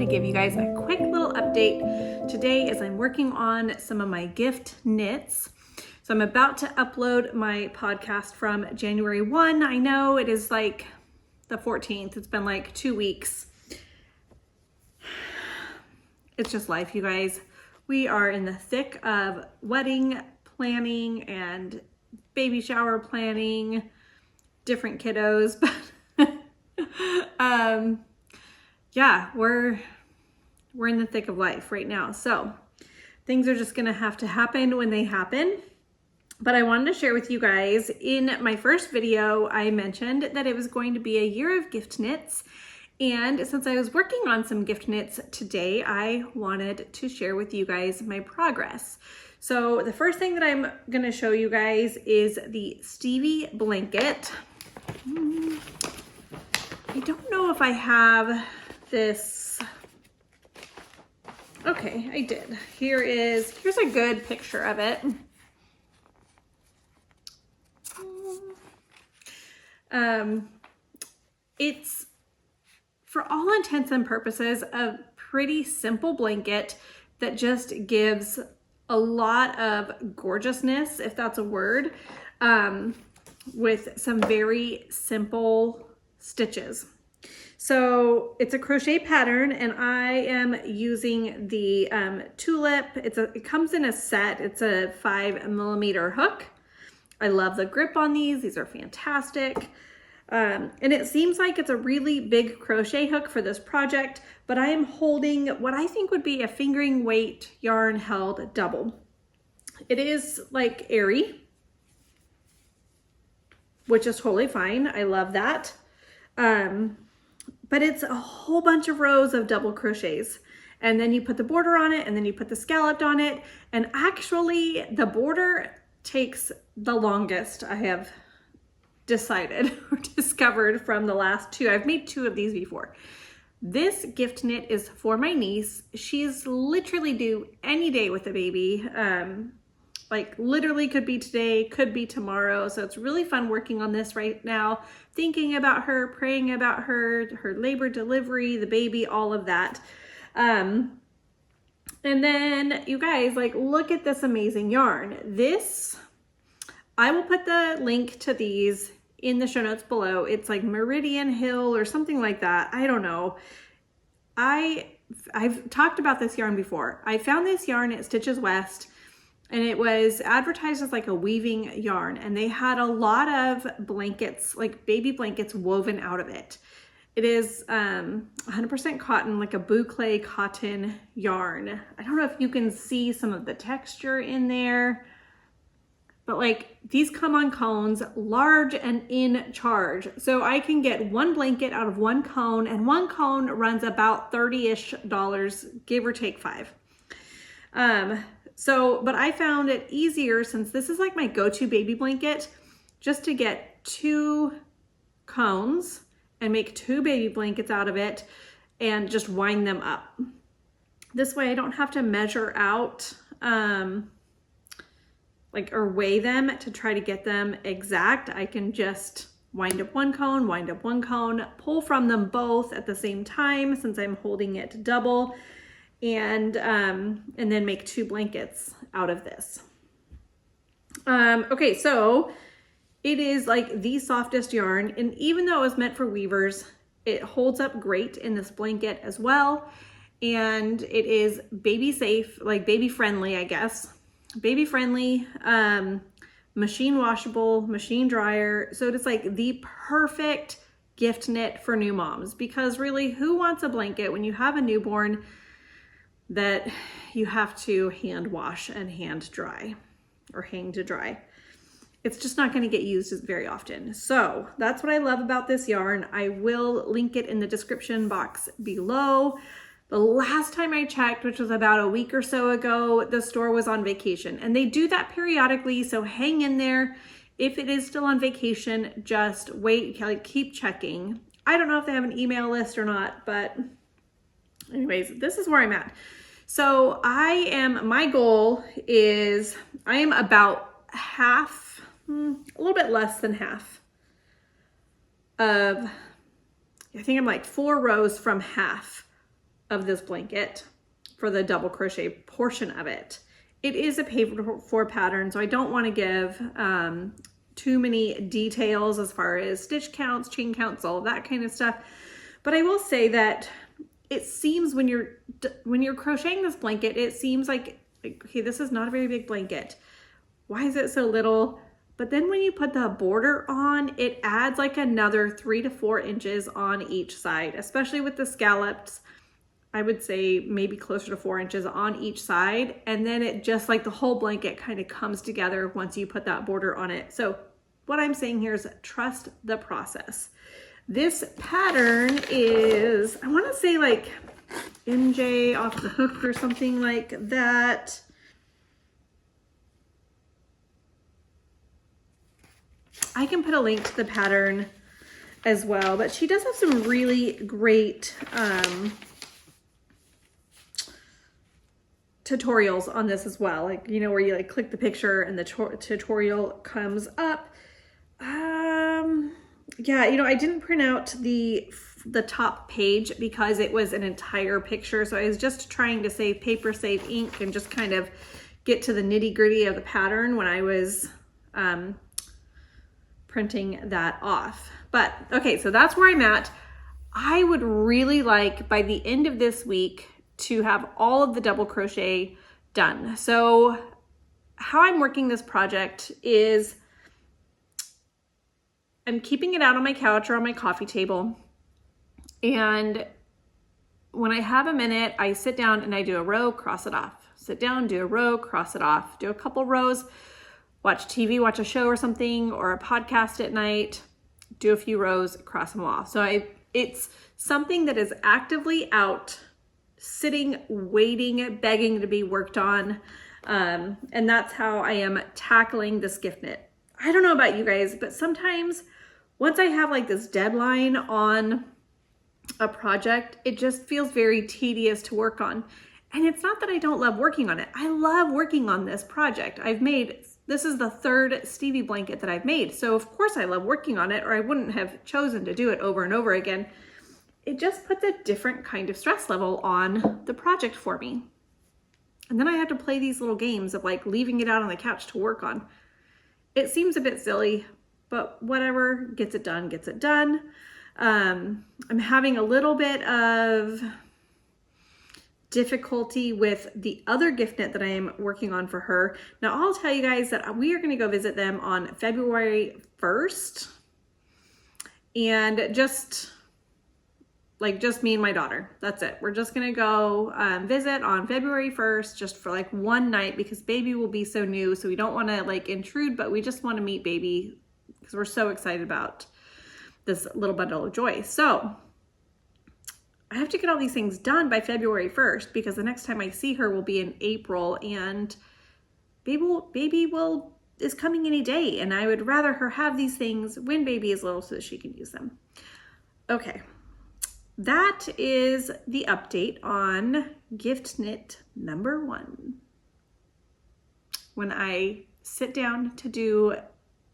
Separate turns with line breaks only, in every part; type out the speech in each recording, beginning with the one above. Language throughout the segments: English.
to give you guys a quick little update today as I'm working on some of my gift knits. So I'm about to upload my podcast from January 1. I know it is like the 14th. It's been like 2 weeks. It's just life, you guys. We are in the thick of wedding planning and baby shower planning, different kiddos, but yeah, we're in the thick of life right now. So things are just gonna have to happen when they happen. But I wanted to share with you guys, in my first video, I mentioned that it was going to be a year of gift knits. And since I was working on some gift knits today, I wanted to share with you guys my progress. So the first thing that I'm gonna show you guys is the Stevie blanket. I don't know if I have this. Okay, I did. Here's a good picture of it. It's, for all intents and purposes, a pretty simple blanket that just gives a lot of gorgeousness, if that's a word, with some very simple stitches. So it's a crochet pattern, and I am using the tulip. It comes in a set. It's a 5mm hook. I love the grip on these. These are fantastic. And it seems like it's a really big crochet hook for this project, but I am holding what I think would be a fingering weight yarn held double. It is like airy, which is totally fine. I love that. But it's a whole bunch of rows of double crochets, and then you put the border on it, and then you put the scalloped on it. And actually the border takes the longest, I have decided or discovered from the last two. I've made 2 of these before. This gift knit is for my niece. She's literally due any day with a baby. Like literally could be today, could be tomorrow. So it's really fun working on this right now, thinking about her, praying about her labor, delivery, the baby, all of that. And then you guys, like, look at this amazing yarn. This, I will put the link to these in the show notes below. It's like Meridian Hill or something like that. I don't know. I've talked about this yarn before. I found this yarn at Stitches West, and it was advertised as like a weaving yarn, and they had a lot of blankets, like baby blankets, woven out of it. It is 100% cotton, like a boucle cotton yarn. I don't know if you can see some of the texture in there, but like these come on cones, large and in charge. So I can get 1 blanket out of 1 cone, and 1 cone runs about $30-ish, give or take 5. But I found it easier, since this is like my go-to baby blanket, just to get 2 cones and make 2 baby blankets out of it and just wind them up. This way I don't have to measure out, or weigh them to try to get them exact. I can just wind up 1 cone, wind up 1 cone, pull from them both at the same time, since I'm holding it double, and then make 2 blankets out of this. Okay, so it is like the softest yarn, and even though it was meant for weavers, it holds up great in this blanket as well. And it is baby safe, like baby friendly, I guess. Baby friendly, machine washable, machine dryer. So it is like the perfect gift knit for new moms, because really, who wants a blanket when you have a newborn that you have to hand wash and hand dry or hang to dry? It's just not going to get used very often. So that's what I love about this yarn. I will link it in the description box below. The last time I checked, which was about a week or so ago, the store was on vacation, and they do that periodically. So hang in there. If it is still on vacation, just wait, like keep checking. I don't know if they have an email list or not, but anyways, this is where I'm at. So my goal is, I am about half, a little bit less than half of, I think I'm like 4 rows from half of this blanket for the double crochet portion of it. It is a paid for pattern, so I don't want to give too many details as far as stitch counts, chain counts, all of that kind of stuff. But I will say that it seems when you're crocheting this blanket, it seems like, okay, this is not a very big blanket. Why is it so little? But then when you put the border on, it adds like another 3 to 4 inches on each side, especially with the scallops. I would say maybe closer to 4 inches on each side. And then it just like the whole blanket kind of comes together once you put that border on it. So what I'm saying here is trust the process. This pattern is, I want to say like NJ Off the Hook or something like that. I can put a link to the pattern as well, but she does have some really great tutorials on this as well. Like, you know, where you like click the picture and the tutorial comes up. Yeah, you know, I didn't print out the top page because it was an entire picture. So I was just trying to save paper, save ink, and just kind of get to the nitty gritty of the pattern when I was printing that off. But okay, so that's where I'm at. I would really like by the end of this week to have all of the double crochet done. So how I'm working this project is I'm keeping it out on my couch or on my coffee table. And when I have a minute, I sit down and I do a row, cross it off. Sit down, do a row, cross it off. Do a couple rows, watch TV, watch a show or something, or a podcast at night, do a few rows, cross them off. So it's something that is actively out, sitting, waiting, begging to be worked on. And that's how I am tackling this gift knit. I don't know about you guys, but sometimes once I have like this deadline on a project, it just feels very tedious to work on. And it's not that I don't love working on it. I love working on this project. This is the third Stevie blanket that I've made. So of course I love working on it, or I wouldn't have chosen to do it over and over again. It just puts a different kind of stress level on the project for me. And then I have to play these little games of like leaving it out on the couch to work on. It seems a bit silly, but whatever, gets it done, gets it done. I'm having a little bit of difficulty with the other gift knit that I am working on for her. Now I'll tell you guys that we are going to go visit them on February 1st. And just me and my daughter. That's it. We're just going to go visit on February 1st just for like one night because baby will be so new. So we don't want to like intrude, but we just want to meet baby because we're so excited about this little bundle of joy. So I have to get all these things done by February 1st because the next time I see her will be in April, and baby is coming any day, and I would rather her have these things when baby is little so that she can use them. Okay. That is the update on gift knit number 1. When I sit down to do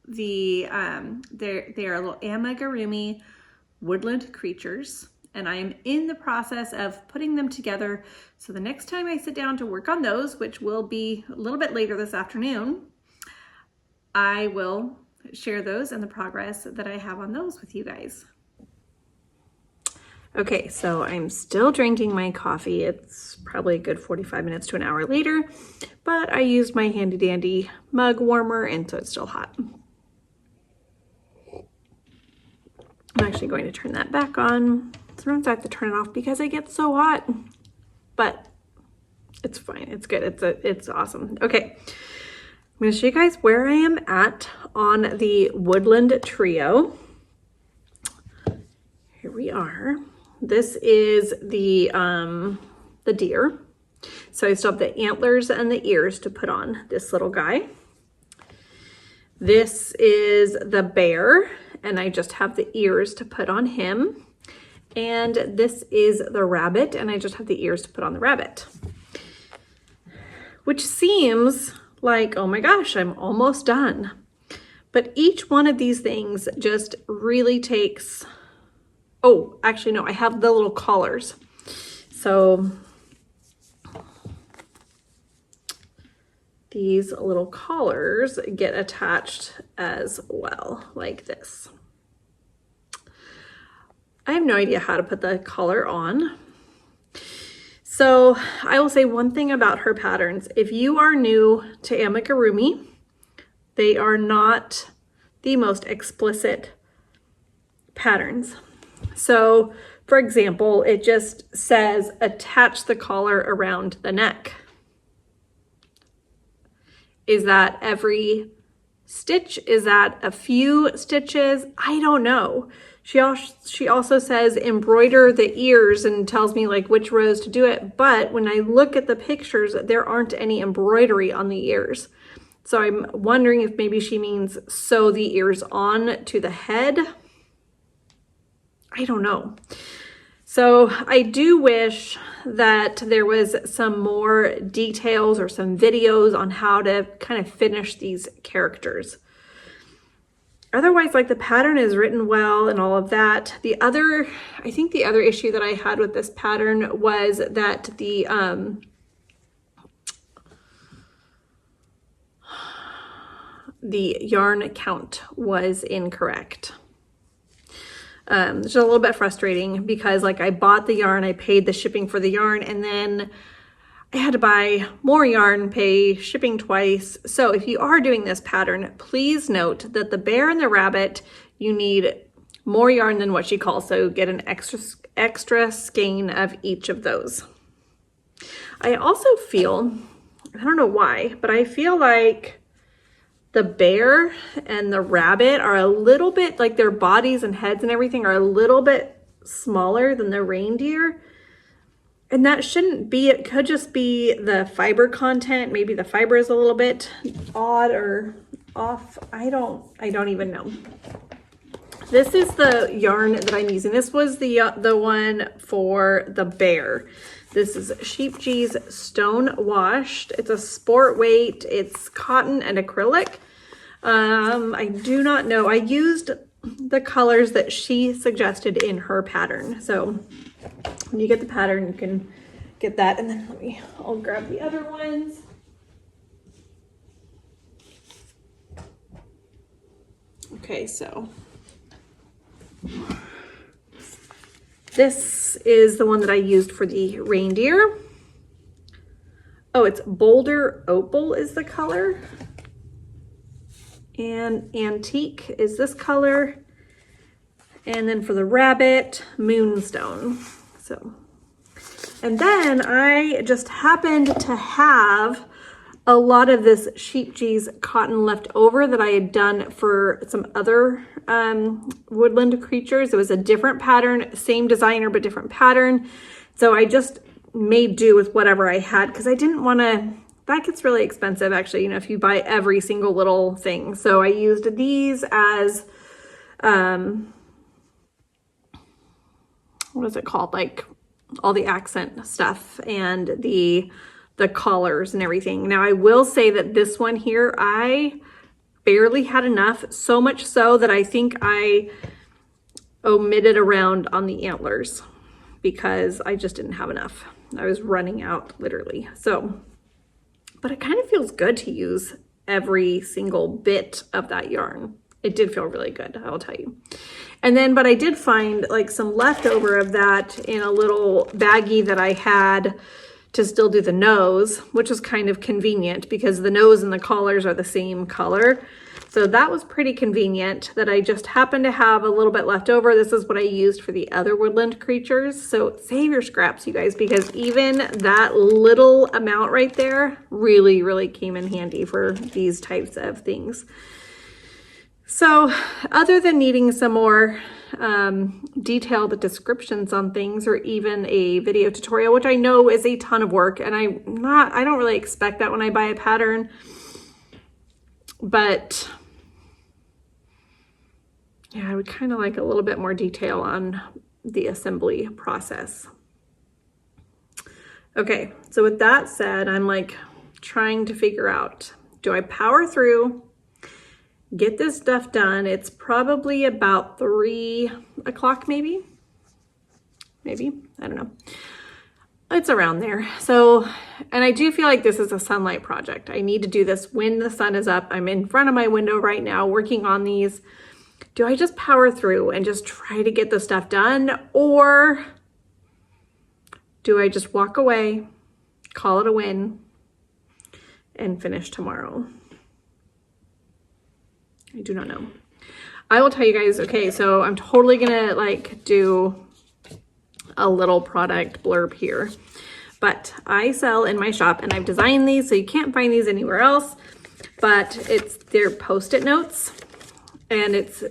they are little amigurumi woodland creatures, and I am in the process of putting them together. So the next time I sit down to work on those, which will be a little bit later this afternoon, I will share those and the progress that I have on those with you guys. Okay, so I'm still drinking my coffee. It's probably a good 45 minutes to an hour later, but I used my handy dandy mug warmer and so it's still hot. I'm actually going to turn that back on. Sometimes I have to turn it off because it gets so hot, but it's fine. It's good. It's awesome. Okay. I'm going to show you guys where I am at on the Woodland trio. Here we are. This is the deer. So I still have the antlers and the ears to put on this little guy. This is the bear, and I just have the ears to put on him. And this is the rabbit, and I just have the ears to put on the rabbit. Which seems like, oh my gosh, I'm almost done. But each one of these things just really takes, oh, actually no, I have the little collars. So these little collars get attached as well, like this. I have no idea how to put the collar on. So I will say one thing about her patterns. If you are new to amigurumi, they are not the most explicit patterns. So for example, it just says attach the collar around the neck. Is that every stitch? Is that a few stitches? I don't know. She also says embroider the ears and tells me like which rows to do it. But when I look at the pictures, there aren't any embroidery on the ears. So I'm wondering if maybe she means sew the ears on to the head. I don't know. So I do wish that there was some more details or some videos on how to kind of finish these characters. Otherwise, like the pattern is written well and all of that. I think the other issue that I had with this pattern was that the yarn count was incorrect. It's a little bit frustrating because like I bought the yarn, I paid the shipping for the yarn, and then I had to buy more yarn, pay shipping twice. So if you are doing this pattern, please note that the bear and the rabbit, you need more yarn than what she calls. So get an extra skein of each of those. I also feel, I don't know why, but I feel like the bear and the rabbit are a little bit, like their bodies and heads and everything are a little bit smaller than the reindeer. And that shouldn't be, it could just be the fiber content. Maybe the fiber is a little bit odd or off. I don't even know. This is the yarn that I'm using. This was the one for the bear. This is Sheep G's Stone Washed. It's a sport weight. It's cotton and acrylic. I do not know. I used the colors that she suggested in her pattern. So when you get the pattern, you can get that. And then I'll grab the other ones. Okay, so this is the one that I used for the reindeer. Oh, it's Boulder Opal is the color. And Antique is this color. And then for the rabbit, Moonstone. So, and then I just happened to have a lot of this Sheep G's cotton left over that I had done for some other woodland creatures. It was a different pattern, same designer, but different pattern. So I just made do with whatever I had because I didn't want to, that gets really expensive actually, you know, if you buy every single little thing. So I used these as, what is it called? Like all the accent stuff and the collars and everything. Now I will say that this one here, I barely had enough, so much so that I think I omitted around on the antlers because I just didn't have enough. I was running out literally. So, but it kind of feels good to use every single bit of that yarn. It did feel really good, I will tell you. And then, but I did find like some leftover of that in a little baggie that I had to still do the nose, which was kind of convenient because the nose and the collars are the same color. So that was pretty convenient that I just happened to have a little bit left over. This is what I used for the other woodland creatures. So save your scraps, you guys, because even that little amount right there really, really came in handy for these types of things. So other than needing some more detailed descriptions on things or even a video tutorial, which I know is a ton of work, and I don't really expect that when I buy a pattern, but yeah, I would kind of like a little bit more detail on the assembly process. Okay, so with that said, I'm like trying to figure out, do I power through, get this stuff done? It's probably about 3 o'clock, maybe, I don't know. it's around there. So, and I do feel like this is a sunlight project. I need to do this when the sun is up. I'm in front of my window right now working on these. Do I just power through and just try to get the stuff done? Or do I just walk away, call it a win, and finish tomorrow? I do not know. I will tell you guys, okay, so I'm totally gonna like do a little product blurb here, but I sell in my shop and I've designed these so you can't find these anywhere else, but they're Post-it notes and it's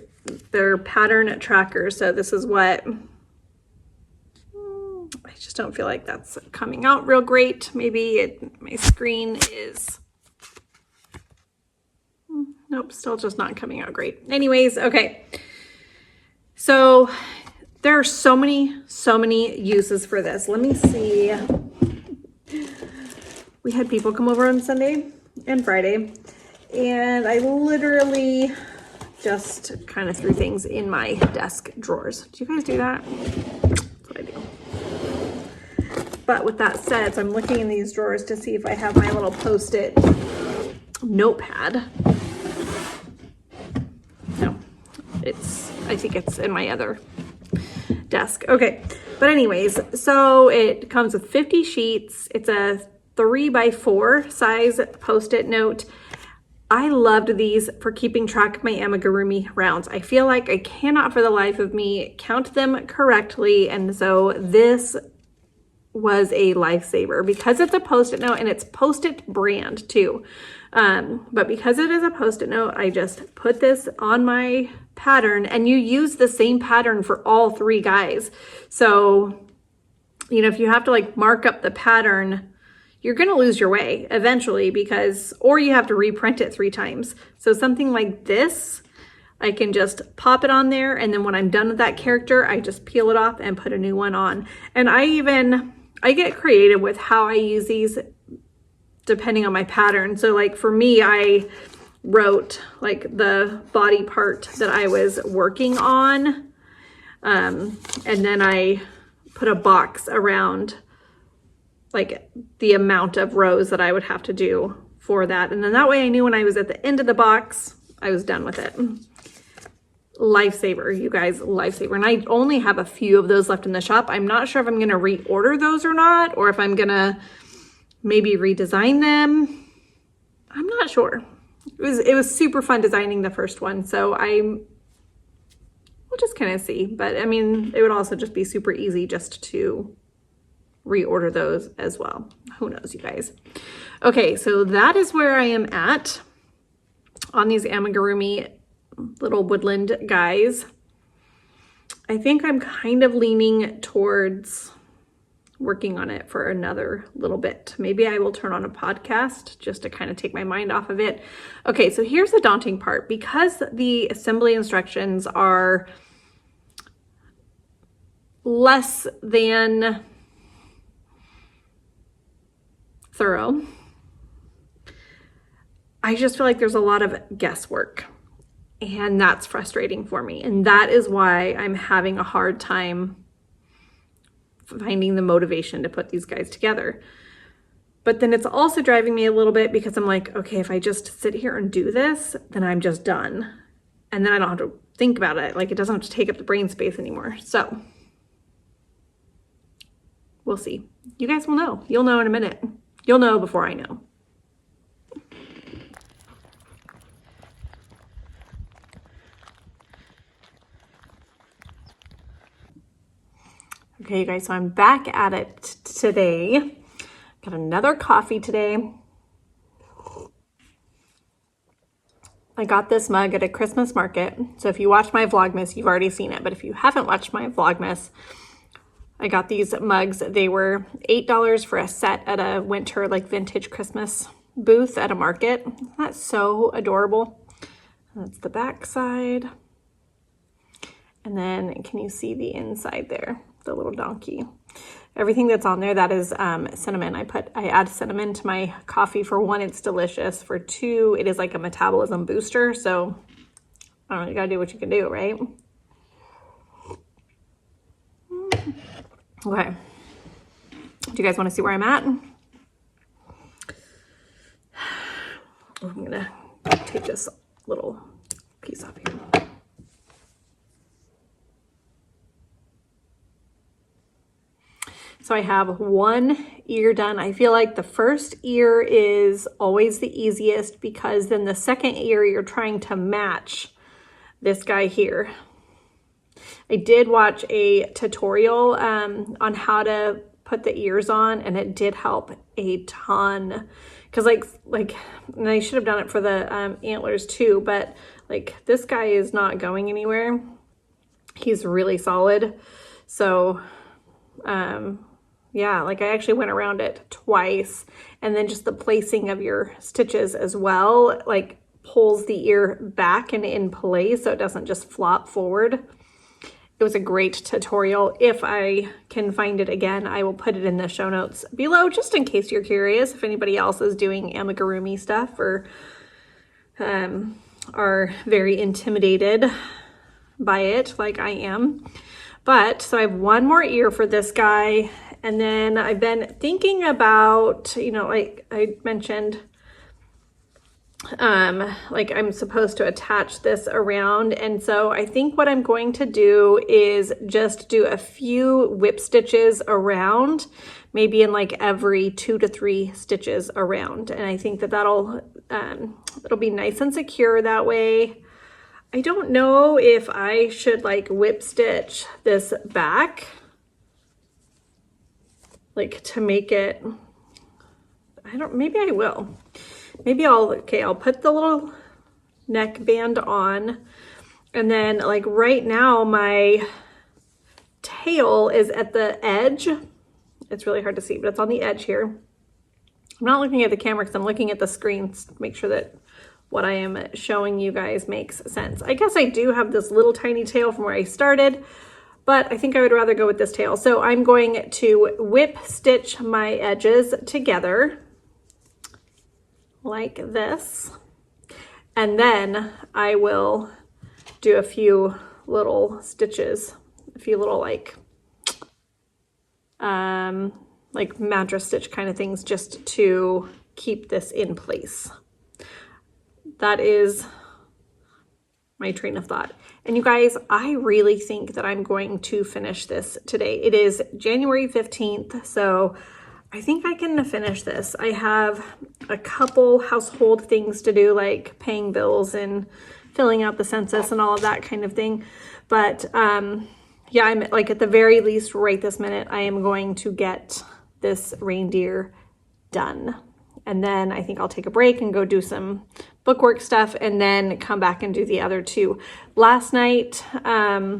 their pattern trackers. So this is what, I just don't feel like that's coming out real great. Maybe my screen is, nope, still just not coming out great. Anyways, okay. So there are so many uses for this. Let me see. We had people come over on Sunday and Friday, and I literally just kind of threw things in my desk drawers. Do you guys do that? That's what I do. But with that said, so I'm looking in these drawers to see if I have my little Post-it notepad. No, I think it's in my other desk. Okay, but anyways, so it comes with 50 sheets. It's a 3x4 size Post-it note. I loved these for keeping track of my amigurumi rounds. I feel like I cannot for the life of me count them correctly, and so this was a lifesaver because it's a Post-it note and it's Post-it brand too. But because it is a Post-it note, I just put this on my pattern, and you use the same pattern for all three guys. So, you know, if you have to like mark up the pattern, you're going to lose your way eventually or you have to reprint it 3 times. So something like this, I can just pop it on there. And then when I'm done with that character, I just peel it off and put a new one on. And I get creative with how I use these depending on my pattern. So like for me, I wrote like the body part that I was working on. And then I put a box around like the amount of rows that I would have to do for that. And then that way I knew when I was at the end of the box, I was done with it. Lifesaver, you guys, lifesaver. And I only have a few of those left in the shop. I'm not sure if I'm going to reorder those or not, or if I'm going to maybe redesign them. I'm not sure. It was super fun designing the first one. So we'll just kind of see, but I mean, it would also just be super easy just to reorder those as well. Who knows, you guys? Okay, so that is where I am at on these amigurumi little woodland guys. I think I'm kind of leaning towards working on it for another little bit. Maybe I will turn on a podcast just to kind of take my mind off of it. Okay, so here's the daunting part. Because the assembly instructions are less than thorough, I just feel like there's a lot of guesswork, and that's frustrating for me. And that is why I'm having a hard time finding the motivation to put these guys together. But then it's also driving me a little bit because I'm like, okay, if I just sit here and do this, then I'm just done. And then I don't have to think about it. Like, it doesn't have to take up the brain space anymore. So we'll see. You guys will know. You'll know in a minute. You'll know before I know. Okay, you guys, so I'm back at it today. Got another coffee today. I got this mug at a Christmas market. So if you watch my Vlogmas, you've already seen it. But if you haven't watched my Vlogmas, I got these mugs. They were $8 for a set at a winter, like vintage Christmas booth at a market. That's so adorable. That's the back side. And then can you see the inside there? The little donkey. Everything that's on there, that is cinnamon. I add cinnamon to my coffee. For 1, it's delicious. For 2, it is like a metabolism booster. So I don't know, you gotta do what you can do, right? Okay. Do you guys want to see where I'm at? I'm gonna take this little piece off here. So I have one ear done. I feel like the first ear is always the easiest because then the second ear you're trying to match this guy here. I did watch a tutorial on how to put the ears on, and it did help a ton. Cause like, and I should have done it for the antlers too, but like this guy is not going anywhere. He's really solid. So, yeah, like I actually went around it twice, and then just the placing of your stitches as well, like pulls the ear back and in place so it doesn't just flop forward. It was a great tutorial. If I can find it again, I will put it in the show notes below, just in case you're curious if anybody else is doing amigurumi stuff or are very intimidated by it like I am. But so I have one more ear for this guy. And then I've been thinking about, you know, like I mentioned, like I'm supposed to attach this around. And so I think what I'm going to do is just do a few whip stitches around, maybe in like every 2 to 3 stitches around. And I think that that'll be nice and secure that way. I don't know if I should like whip stitch this back, like to make it, maybe I will. Maybe I'll put the little neck band on, and then like right now my tail is at the edge. It's really hard to see, but it's on the edge here. I'm not looking at the camera because I'm looking at the screen to make sure that what I am showing you guys makes sense. I guess I do have this little tiny tail from where I started, but I think I would rather go with this tail. So I'm going to whip stitch my edges together like this. And then I will do a few little stitches, a few little like mattress stitch kind of things just to keep this in place. That is my train of thought. And you guys, I really think that I'm going to finish this today. It is January 15th, so I think I can finish this. I have a couple household things to do, like paying bills and filling out the census and all of that kind of thing. But yeah, I'm like at the very least right this minute, I am going to get this reindeer done. And then I think I'll take a break and go do some bookwork stuff and then come back and do the other two. Last night, I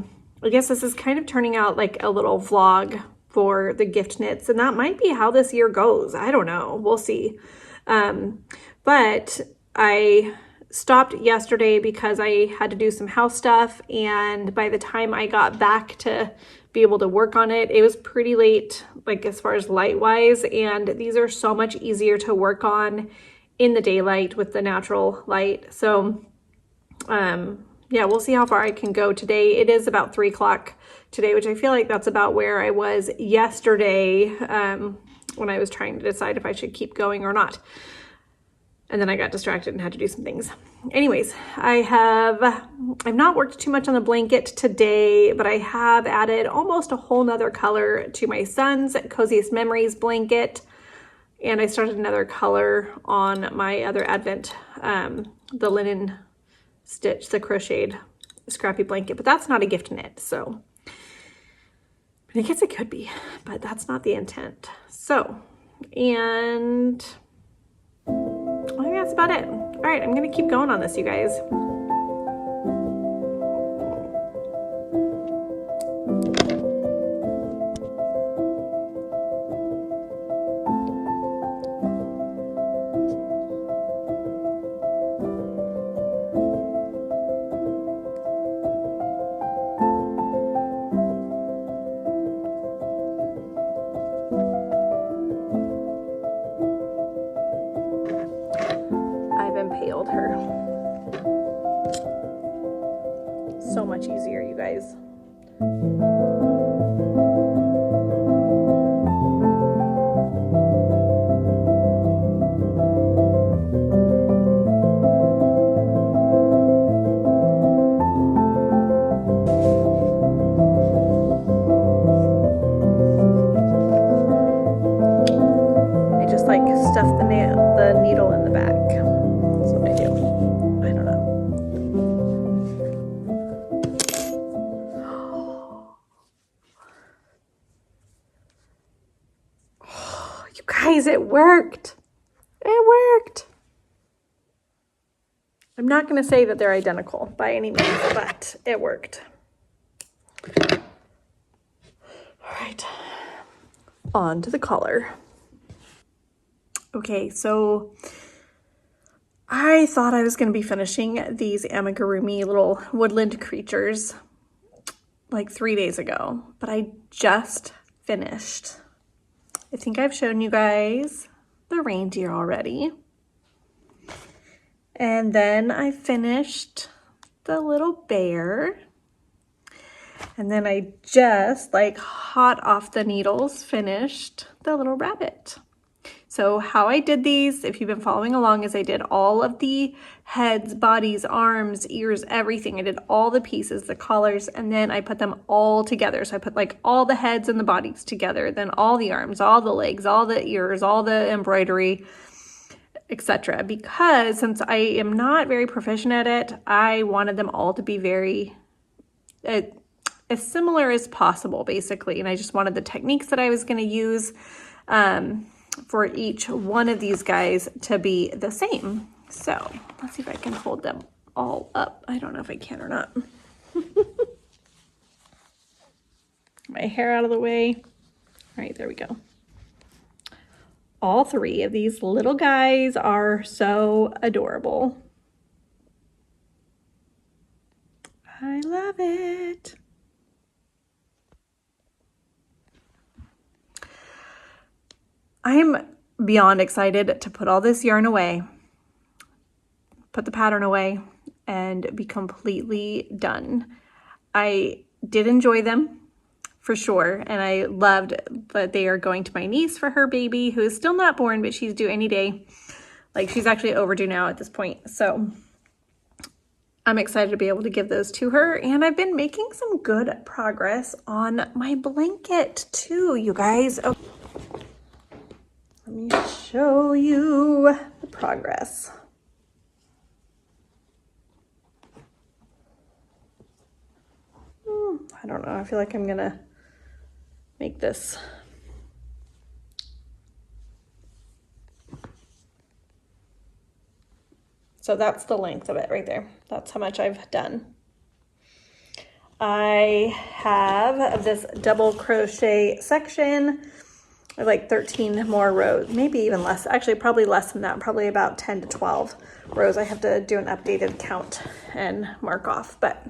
guess this is kind of turning out like a little vlog for the gift knits, and that might be how this year goes. I don't know, we'll see. But I stopped yesterday because I had to do some house stuff, and by the time I got back to be able to work on it, it was pretty late, like as far as light wise, and these are so much easier to work on in the daylight with the natural light. So yeah, we'll see how far I can go today. It is about 3 o'clock today, which I feel like that's about where I was yesterday when I was trying to decide if I should keep going or not. And then I got distracted and had to do some things. Anyways, I've not worked too much on the blanket today, but I have added almost a whole nother color to my son's Coziest Memories blanket. And I started another color on my other Advent, the linen stitch, the crocheted scrappy blanket, but that's not a gift knit. So I guess it could be, but that's not the intent. So, and I think that's about it. All right, I'm gonna keep going on this, you guys. Impaled her. Guys, it worked. It worked. I'm not going to say that they're identical by any means, but it worked. All right, on to the collar. Okay, so I thought I was going to be finishing these amigurumi little woodland creatures like 3 days ago, but I just finished. I think I've shown you guys the reindeer already. And then I finished the little bear. And then I just, like hot off the needles, finished the little rabbit. So how I did these, if you've been following along, is I did all of the heads, bodies, arms, ears, everything. I did all the pieces, the collars, and then I put them all together. So I put like all the heads and the bodies together, then all the arms, all the legs, all the ears, all the embroidery, etc. Because since I am not very proficient at it, I wanted them all to be very as similar as possible, basically. And I just wanted the techniques that I was going to use for each one of these guys to be the same. So let's see if I can hold them all up. I don't know if I can or not. My hair out of the way. All right, there we go. All three of these little guys are so adorable. I love it. I'm beyond excited to put all this yarn away, put the pattern away, and be completely done. I did enjoy them for sure, and I loved that they are going to my niece for her baby, who is still not born, but she's due any day. Like, she's actually overdue now at this point. So I'm excited to be able to give those to her. And I've been making some good progress on my blanket too, you guys. Oh, let me show you the progress. I don't know. I feel like I'm gonna make this. So that's the length of it right there. That's how much I've done. I have this double crochet section of like 13 more rows, maybe even less, actually probably less than that, probably about 10 to 12 rows. I have to do an updated count and mark off, but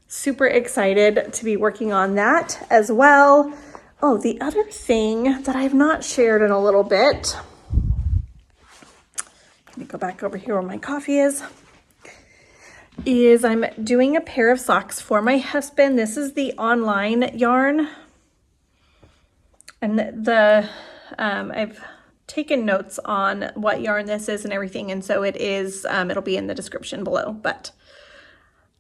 super excited to be working on that as well. Oh, the other thing that I've not shared in a little bit, let me go back over here where my coffee is I'm doing a pair of socks for my husband. This is the online yarn. And I've taken notes on what yarn this is and everything. And so it is, it'll be in the description below, but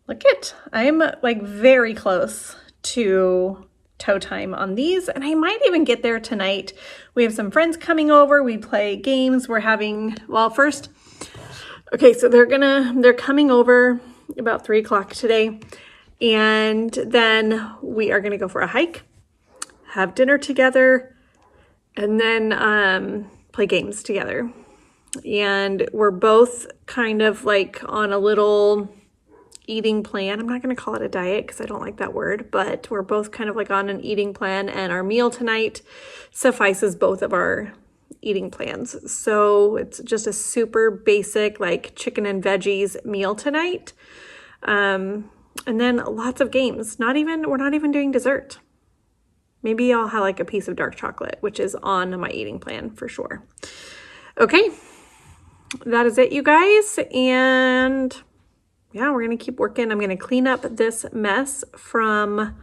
look it, I'm like very close to toe time on these, and I might even get there tonight. We have some friends coming over. We play games. We're having, well, first, okay, so they're coming over about 3 o'clock today, and then we are gonna go for a hike, have dinner together, and then play games together. And we're both kind of like on a little eating plan. I'm not going to call it a diet because I don't like that word, but we're both kind of like on an eating plan, and our meal tonight suffices both of our eating plans. So it's just a super basic like chicken and veggies meal tonight. And then lots of games. We're not even doing dessert. Maybe I'll have like a piece of dark chocolate, which is on my eating plan for sure. Okay, that is it, you guys. And yeah, we're going to keep working. I'm going to clean up this mess from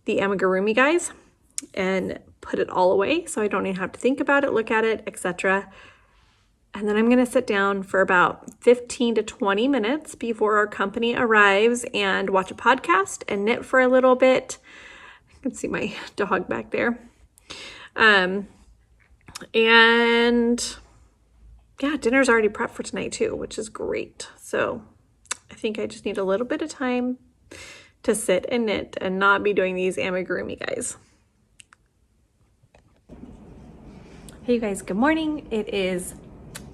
the amigurumi guys and put it all away so I don't even have to think about it, look at it, etc. And then I'm going to sit down for about 15 to 20 minutes before our company arrives and watch a podcast and knit for a little bit. You can see my dog back there. And yeah, dinner's already prepped for tonight too, which is great. So I think I just need a little bit of time to sit and knit and not be doing these amigurumi guys. Hey you guys, good morning. It is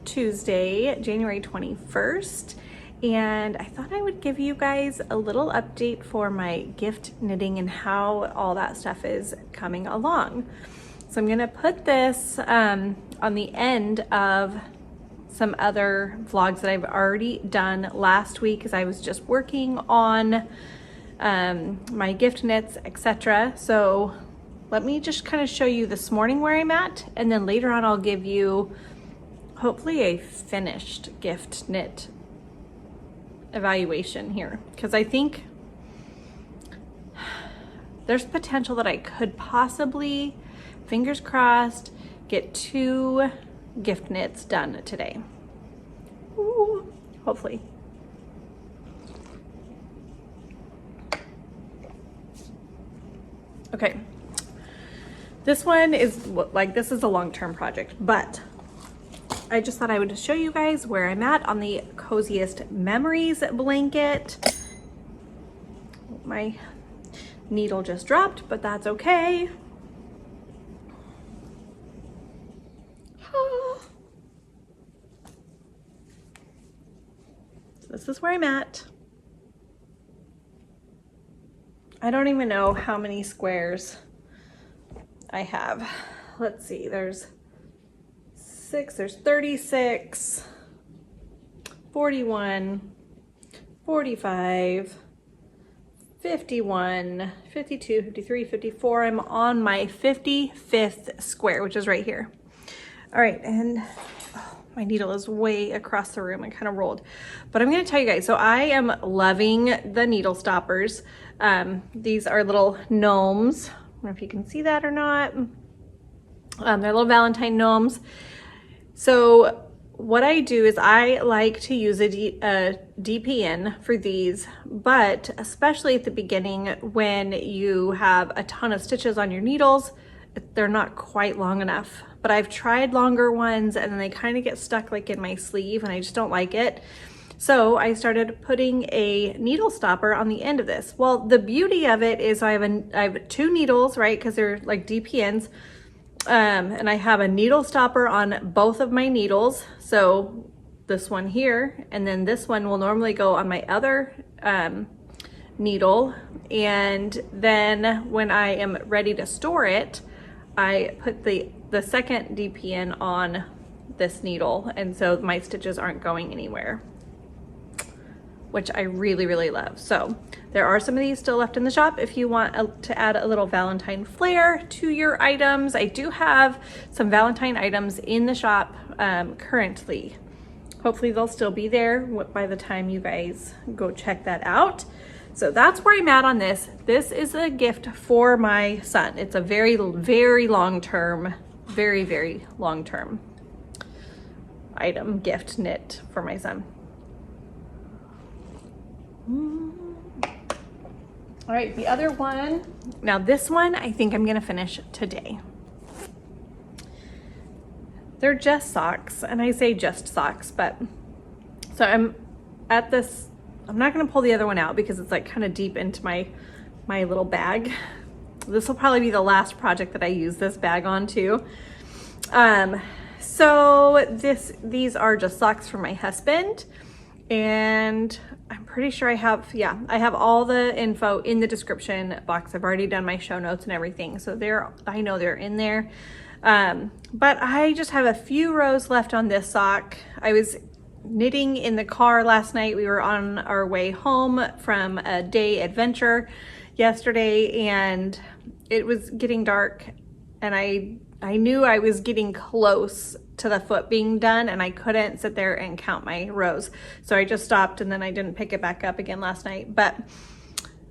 Tuesday, January 21st, and I thought I would give you guys a little update for my gift knitting and how all that stuff is coming along. So I'm gonna put this on the end of some other vlogs that I've already done last week as I was just working on my gift knits, etc. So let me just kind of show you this morning where I'm at, and then later on I'll give you hopefully a finished gift knit evaluation here, because I think there's potential that I could possibly, fingers crossed, get 2 gift knits done today. Ooh, hopefully. Okay. This one is like, this is a long-term project, but I just thought I would show you guys where I'm at on the Coziest Memories blanket. My needle just dropped, but that's okay. So this is where I'm at. I don't even know how many squares I have. Let's see, there's 6, there's 36, 41, 45, 51, 52, 53, 54. I'm on my 55th square, which is right here. All right, and my needle is way across the room. I kind of rolled, but I'm gonna tell you guys, so I am loving the needle stoppers. These are little gnomes. I don't know if you can see that or not. They're little Valentine gnomes. So what I do is I like to use a DPN for these, but especially at the beginning when you have a ton of stitches on your needles, they're not quite long enough. But I've tried longer ones and then they kind of get stuck like in my sleeve and I just don't like it. So I started putting a needle stopper on the end of this. Well, the beauty of it is I have 2 needles, right? Because they're like DPNs. And I have a needle stopper on both of my needles. So this one here, and then this one will normally go on my other needle. And then when I am ready to store it, I put the second DPN on this needle. And so my stitches aren't going anywhere, which I really, really love. So there are some of these still left in the shop if you want to add a little Valentine flair to your items. I do have some Valentine items in the shop currently. Hopefully they'll still be there by the time you guys go check that out. So that's where I'm at on this. This is a gift for my son. It's a very, very long-term, very, very long-term item, gift knit for my son. All right, the other one, now this one I think I'm gonna finish today. They're just socks, and I say just socks, but so I'm at this, I'm not gonna pull the other one out because it's like kind of deep into my little bag. This will probably be the last project that I use this bag on too. So these are just socks for my husband, and I'm pretty sure I have, yeah, I have all the info in the description box. I've already done my show notes and everything. So I know they're in there. But I just have a few rows left on this sock. I was knitting in the car last night. We were on our way home from a day adventure yesterday and it was getting dark and I knew I was getting close to the foot being done and I couldn't sit there and count my rows. So I just stopped and then I didn't pick it back up again last night. But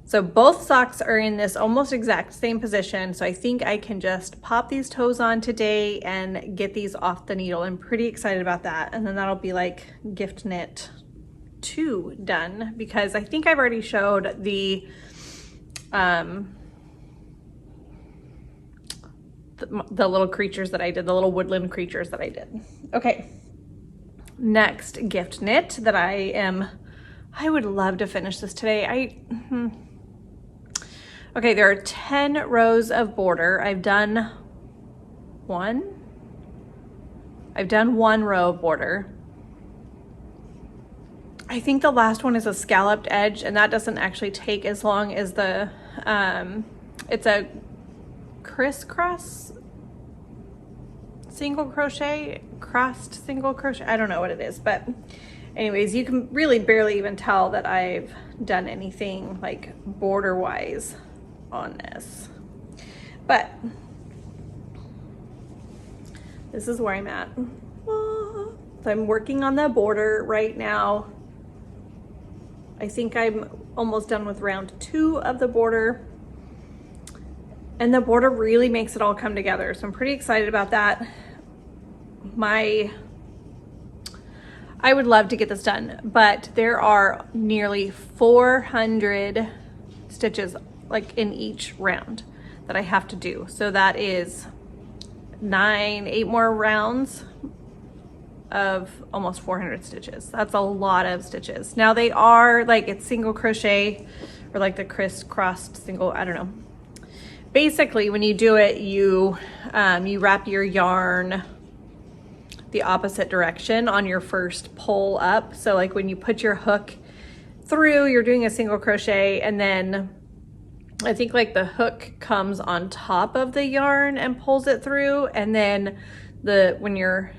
so both socks are in this almost exact same position. So I think I can just pop these toes on today and get these off the needle. I'm pretty excited about that. And then that'll be like gift knit 2 done, because I think I've already showed the little creatures that I did, the little woodland creatures that I did. Okay, next gift knit that I would love to finish this today. Okay, there are 10 rows of border. I've done 1, I've done one row of border. I think the last one is a scalloped edge, and that doesn't actually take as long as the, it's a crisscross single crochet, crossed single crochet. I don't know what it is, but anyways, you can really barely even tell that I've done anything like border wise on this. But this is where I'm at. So I'm working on the border right now. I think I'm almost done with round 2 of the border. And the border really makes it all come together. So I'm pretty excited about that. I would love to get this done, but there are nearly 400 stitches like in each round that I have to do. So that is 8 more rounds of almost 400 stitches. That's a lot of stitches. Now they are like, it's single crochet or like the crisscrossed single, I don't know. Basically when you do it, you wrap your yarn the opposite direction on your first pull up. So like when you put your hook through, you're doing a single crochet, and then I think like the hook comes on top of the yarn and pulls it through, and then when you're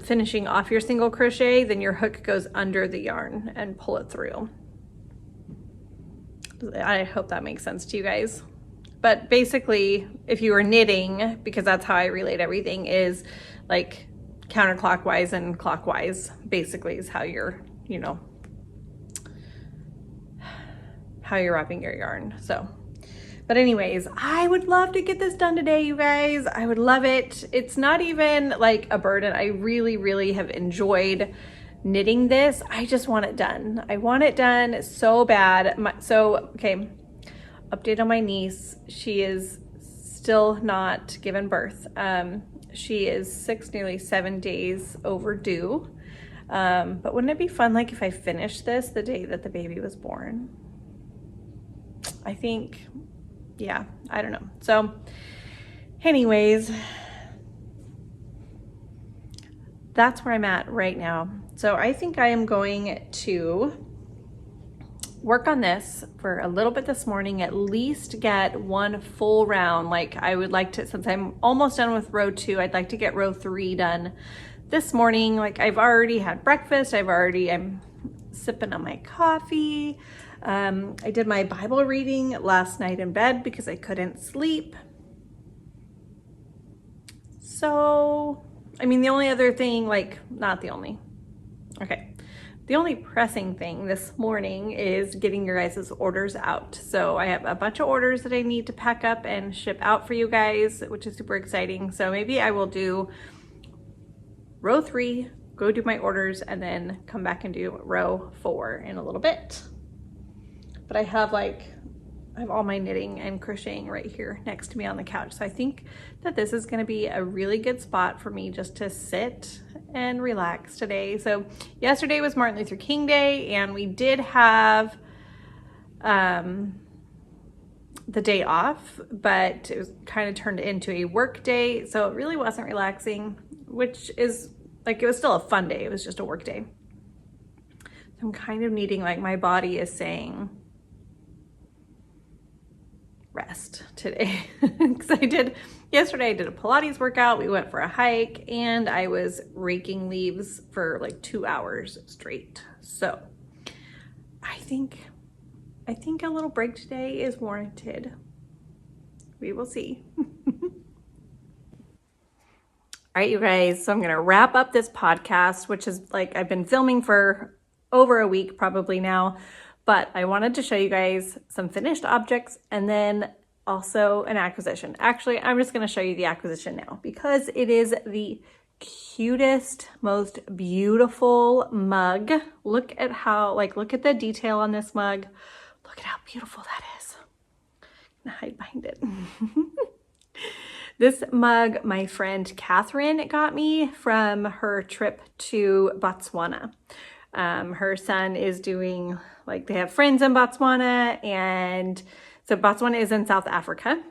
finishing off your single crochet, then your hook goes under the yarn and pull it through. I hope that makes sense to you guys. But basically, if you were knitting, because that's how I relate everything, is like counterclockwise and clockwise basically is how you're, you know, how you're wrapping your yarn. So, but anyways, I would love to get this done today, you guys. I would love it. It's not even like a burden. I really, really have enjoyed knitting this. I just want it done. I want it done so bad. Okay, update on my niece. She is still not given birth. She is 6, nearly 7 days overdue. But wouldn't it be fun like if I finished this the day that the baby was born? I think, yeah, I don't know. So anyways, that's where I'm at right now. So I think I am going to work on this for a little bit this morning, at least get one full round. Like I would like to, since I'm almost done with row 2, I'd like to get row 3 done this morning. Like I've already had breakfast. I'm sipping on my coffee. I did my Bible reading last night in bed because I couldn't sleep. So, I mean, the only other thing, the only pressing thing this morning is getting your guys' orders out. So I have a bunch of orders that I need to pack up and ship out for you guys, which is super exciting. So maybe I will do row 3, go do my orders, and then come back and do row 4 in a little bit. But I have all my knitting and crocheting right here next to me on the couch. So I think that this is gonna be a really good spot for me just to sit and relax today. So yesterday was Martin Luther King Day, and we did have the day off, but it was kind of turned into a work day. So it really wasn't relaxing, which is like, it was still a fun day. It was just a work day. So I'm kind of needing, like, my body is saying, rest today. Because yesterday I did a Pilates workout, we went for a hike, and I was raking leaves for like 2 hours straight. So I think a little break today is warranted. We will see. All right, you guys, so I'm gonna wrap up this podcast, which is like, I've been filming for over a week probably now. But I wanted to show you guys some finished objects and then also an acquisition. Actually, I'm just going to show you the acquisition now because it is the cutest, most beautiful mug. Look at the detail on this mug. Look at how beautiful that is. I'm gonna hide behind it. This mug, my friend Catherine got me from her trip to Botswana. Her son is doing, like, they have friends in Botswana, and So Botswana is in South Africa.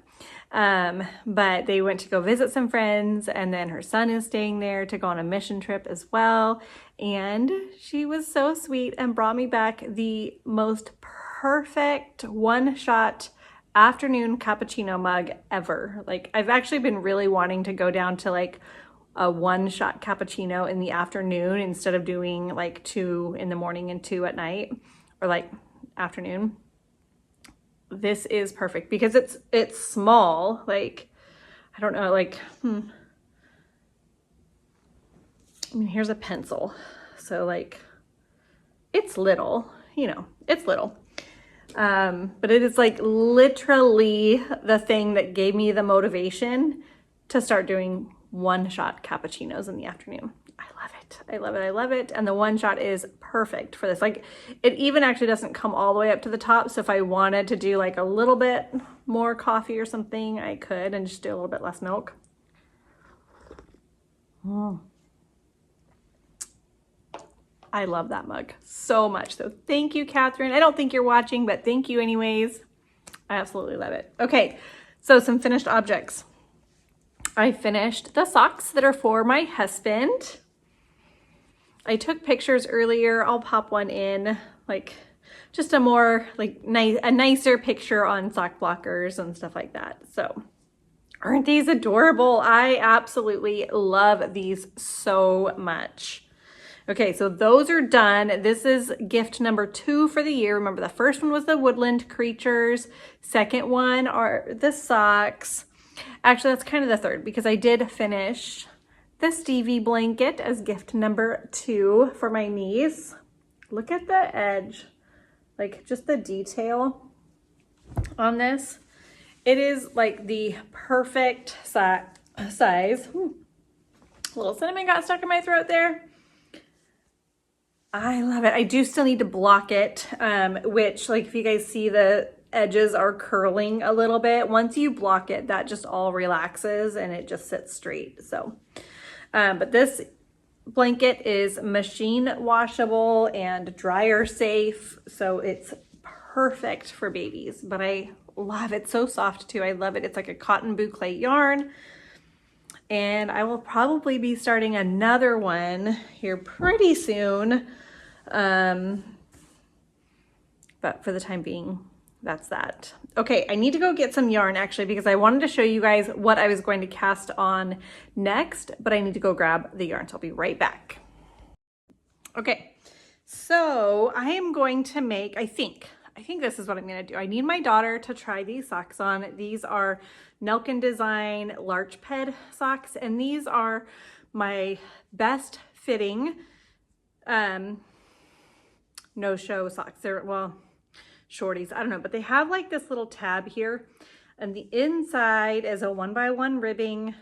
But they went to go visit some friends, and then her son is staying there to go on a mission trip as well. And she was so sweet and brought me back the most perfect one-shot afternoon cappuccino mug ever. Like, I've actually been really wanting to go down to like a one-shot cappuccino in the afternoon instead of doing like 2 in the morning and 2 at night, or like afternoon. This is perfect because it's small. Like, I don't know, like, I mean, here's a pencil. So like, it's little, you know, it's little. But it is like literally the thing that gave me the motivation to start doing one-shot cappuccinos in the afternoon. I love it. I love it. I love it. And the one shot is perfect for this. Like, it even actually doesn't come all the way up to the top. So if I wanted to do like a little bit more coffee or something, I could, and just do a little bit less milk. I love that mug so much. So thank you, Catherine. I don't think you're watching, but thank you anyways. I absolutely love it. Okay, so some finished objects. I finished the socks that are for my husband. I took pictures earlier. I'll pop one in, like just a more like a nicer picture on sock blockers and stuff like that. So aren't these adorable? I absolutely love these so much. Okay, so those are done. This is gift number 2 for the year. Remember, the first one was the Woodland creatures. Second one are the socks. Actually, that's kind of the third because I did finish the Stevie blanket as gift number 2 for my niece. Look at the edge, like just the detail on this. It is like the perfect size. Ooh, a little cinnamon got stuck in my throat there. I love it. I do still need to block it, which, like, if you guys see, the edges are curling a little bit. Once you block it, that just all relaxes and it just sits straight. So, but this blanket is machine washable and dryer safe. So it's perfect for babies, but I love it. So soft too. I love it. It's like a cotton boucle yarn. And I will probably be starting another one here pretty soon. But for the time being, that's that. Okay, I need to go get some yarn actually because I wanted to show you guys what I was going to cast on next, but I need to go grab the yarn, so I'll be right back. Okay, so I am going to make, I think this is what I'm gonna do. I need my daughter to try these socks on. These are Nelkin Design Larch Ped socks, and these are my best fitting no-show socks. They're, well, shorties, I don't know, but they have like this little tab here, and the inside is a 1x1 ribbing,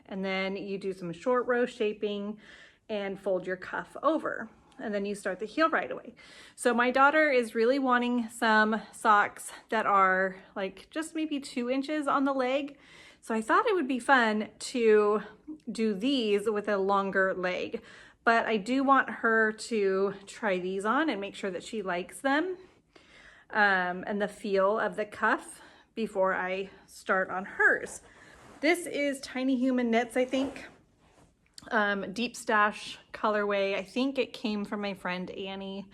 and then you do some short row shaping and fold your cuff over, and then you start the heel right away. So my daughter is really wanting some socks that are like just maybe 2 inches on the leg. So I thought it would be fun to do these with a longer leg, but I do want her to try these on and make sure that she likes them, and the feel of the cuff before I start on hers. This is Tiny Human Knits, I think. Deep Stash colorway. I think it came from my friend Annie.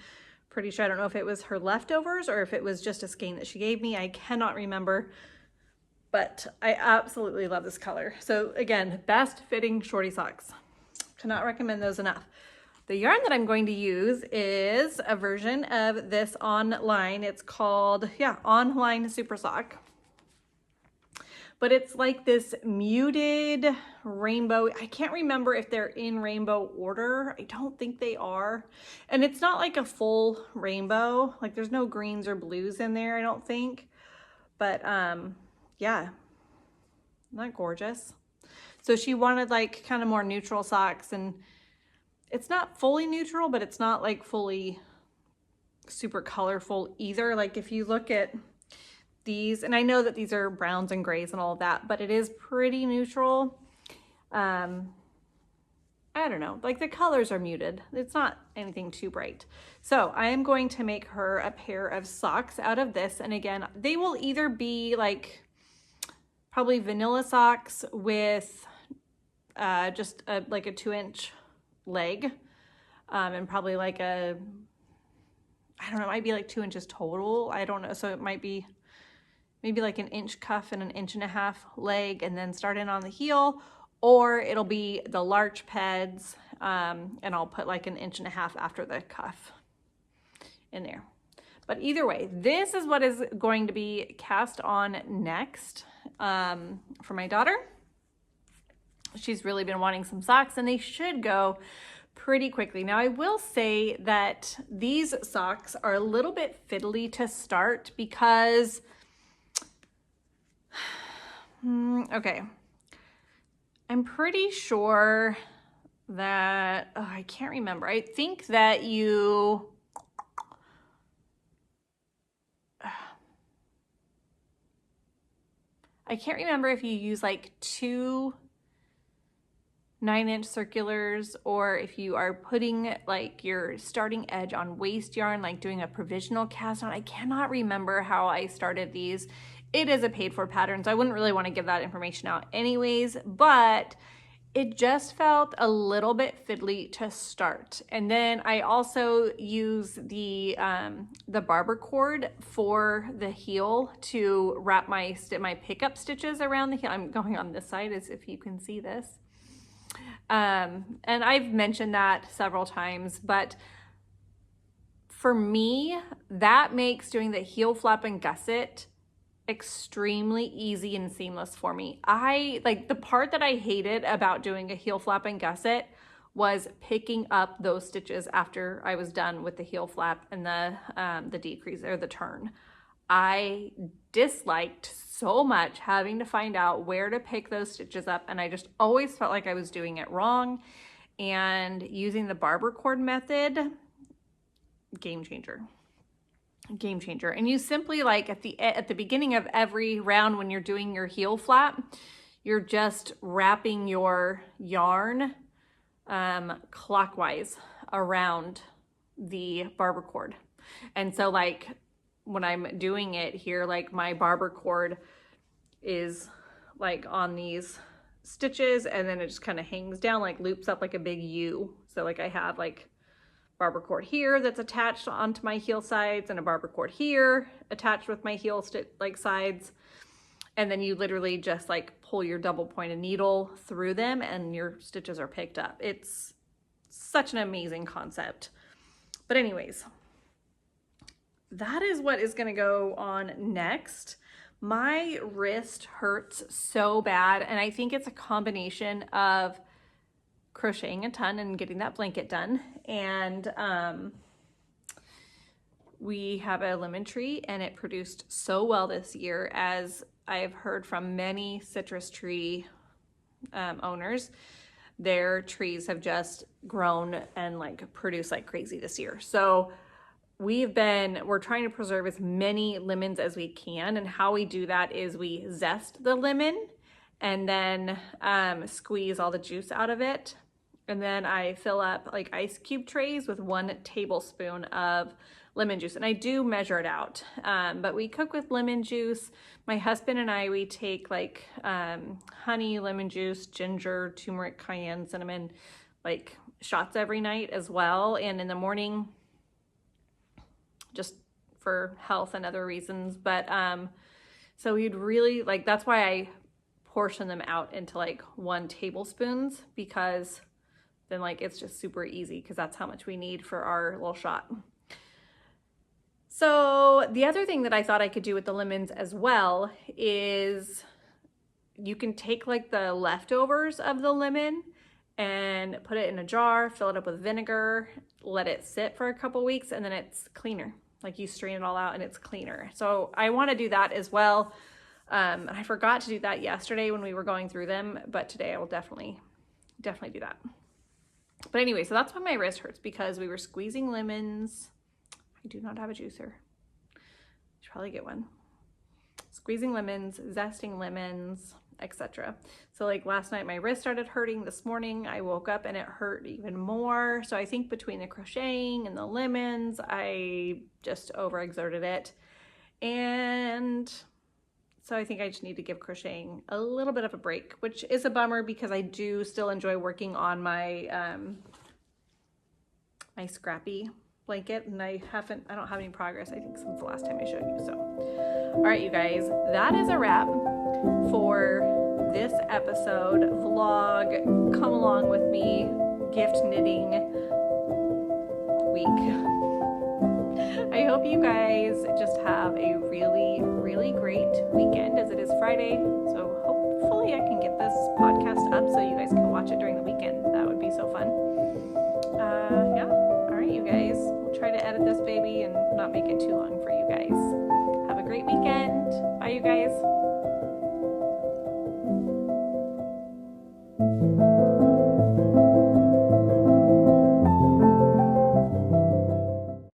Pretty sure. I don't know if it was her leftovers or if it was just a skein that she gave me. I cannot remember, but I absolutely love this color. So again, best fitting shorty socks. Cannot recommend those enough. The yarn that I'm going to use is a version of this online. It's called, Online Supersocke. But it's like this muted rainbow. I can't remember if they're in rainbow order. I don't think they are. And it's not like a full rainbow. Like there's no greens or blues in there, I don't think. But yeah, isn't that gorgeous? So she wanted like kind of more neutral socks, and it's not fully neutral, but it's not like fully super colorful either. Like if you look at these, and I know that these are browns and grays and all of that, but it is pretty neutral. I don't know, like the colors are muted. It's not anything too bright. So I am going to make her a pair of socks out of this. And again, they will either be like probably vanilla socks with just like a 2-inch leg, and probably like a, I don't know, it might be like 2 inches total. I don't know. So it might be maybe like an inch cuff and an 1.5 inch leg, and then start in on the heel, or it'll be the larch peds, and I'll put like an 1.5 inches after the cuff in there. But either way, this is what is going to be cast on next for my daughter. She's really been wanting some socks, and they should go pretty quickly. Now I will say that these socks are a little bit fiddly to start because, okay, I'm pretty sure that, oh, I can't remember. I think that you, I can't remember if you use like 2 9-inch circulars, or if you are putting like your starting edge on waste yarn, like doing a provisional cast on. I cannot remember how I started these. It is a paid for pattern, so I wouldn't really want to give that information out anyways, but it just felt a little bit fiddly to start. And then I also use the barber cord for the heel to wrap my pickup stitches around the heel. I'm going on this side as if you can see this. And I've mentioned that several times, but for me, that makes doing the heel flap and gusset extremely easy and seamless for me. Like the part that I hated about doing a heel flap and gusset was picking up those stitches after I was done with the heel flap and the decrease or the turn. I disliked so much having to find out where to pick those stitches up, and I just always felt like I was doing it wrong. And using the barber cord method, game changer. Game changer. And you simply, like at the beginning of every round when you're doing your heel flap, you're just wrapping your yarn clockwise around the barber cord. And so like when I'm doing it here, like my barber cord is like on these stitches, and then it just kind of hangs down, like loops up like a big U. So like I have like barber cord here that's attached onto my heel sides, and a barber cord here attached with my heel sides. And then you literally just like pull your double pointed needle through them and your stitches are picked up. It's such an amazing concept. But anyways, that is what is going to go on next. My wrist hurts so bad, and I think it's a combination of crocheting a ton and getting that blanket done. And we have a lemon tree, and it produced so well this year, as I've heard from many citrus tree owners. Their trees have just grown and like produced like crazy this year. So we're trying to preserve as many lemons as we can, and how we do that is we zest the lemon and then squeeze all the juice out of it. And then I fill up like ice cube trays with 1 tablespoon of lemon juice. And I do measure it out, but we cook with lemon juice. My husband and I, we take like honey, lemon juice, ginger, turmeric, cayenne, cinnamon, like shots every night as well. And in the morning, just for health and other reasons. But so we'd really like, that's why I portion them out into like 1 tablespoons, because then like it's just super easy, because that's how much we need for our little shot. So the other thing that I thought I could do with the lemons as well is you can take like the leftovers of the lemon and put it in a jar, fill it up with vinegar, let it sit for a couple weeks, and then it's cleaner. Like you strain it all out and it's cleaner. So I want to do that as well. I forgot to do that yesterday when we were going through them, but today I will definitely do that. But anyway, so that's why my wrist hurts, because we were squeezing lemons. I do not have a juicer. I should probably get one. Squeezing lemons, zesting lemons, etc. So like last night my wrist started hurting. This morning I woke up and it hurt even more. So I think between the crocheting and the lemons, I just overexerted it. And so I think I just need to give crocheting a little bit of a break, which is a bummer because I do still enjoy working on my my scrappy blanket, and I don't have any progress, I think, since the last time I showed you. So all right, you guys, that is a wrap for this episode vlog. Come along with me, gift knitting week. I hope you guys just have a really, really great weekend, as it is Friday. So hopefully I can get this podcast up so you guys can watch it during the weekend. That would be so fun. Yeah. All right, you guys. We'll try to edit this baby and not make it too long for you guys. Have a great weekend. Bye, you guys.